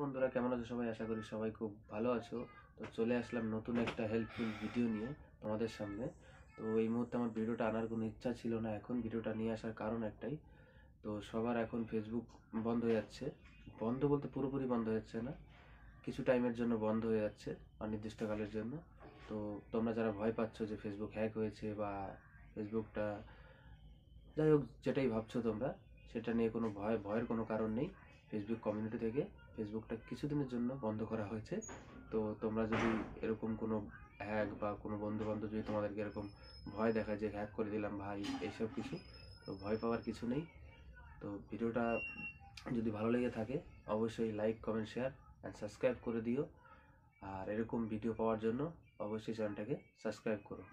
বন্ধুরা কেমন আছো সবাই? আশা করি সবাই খুব ভালো আছো। তো চলে আসলাম নতুন একটা হেল্পফুল ভিডিও নিয়ে তোমাদের সামনে। তো এই মুহূর্তে আমার ভিডিওটা আনার কোনো ইচ্ছা ছিল না, এখন ভিডিওটা নিয়ে আসার কারণ একটাই। তো সবার এখন ফেসবুক বন্ধ হয়ে যাচ্ছে। বন্ধ বলতে পুরোপুরি বন্ধ হয়ে যাচ্ছে না, কিছু টাইমের জন্য বন্ধ হয়ে যাচ্ছে, অনির্দিষ্টকালের জন্য। তো তোমরা যারা ভয় পাচ্ছ যে ফেসবুক হ্যাক হয়েছে বা ফেসবুকটা, যাই হোক যেটাই ভাবছো তোমরা, সেটা নিয়ে কোনো ভয়ের কোনো কারণ নেই। ফেসবুক কমিউনিটি থেকে ফেসবুকটা কিছুদিনের জন্য বন্ধ করা হয়েছে। তো তোমরা যদি এরকম কোনো হ্যাক বা কোনো বন্ধুবান্ধব যদি তোমাদেরকে এরকম ভয় দেখায় যে হ্যাক করে দিলাম ভাই এইসব কিছু, তো ভয় পাওয়ার কিছু নেই। তো ভিডিওটা যদি ভালো লেগে থাকে অবশ্যই like, comment, share and subscribe করে দিও। আর এরকম ভিডিও পাওয়ার জন্য অবশ্যই চ্যানেলটাকে সাবস্ক্রাইব করো।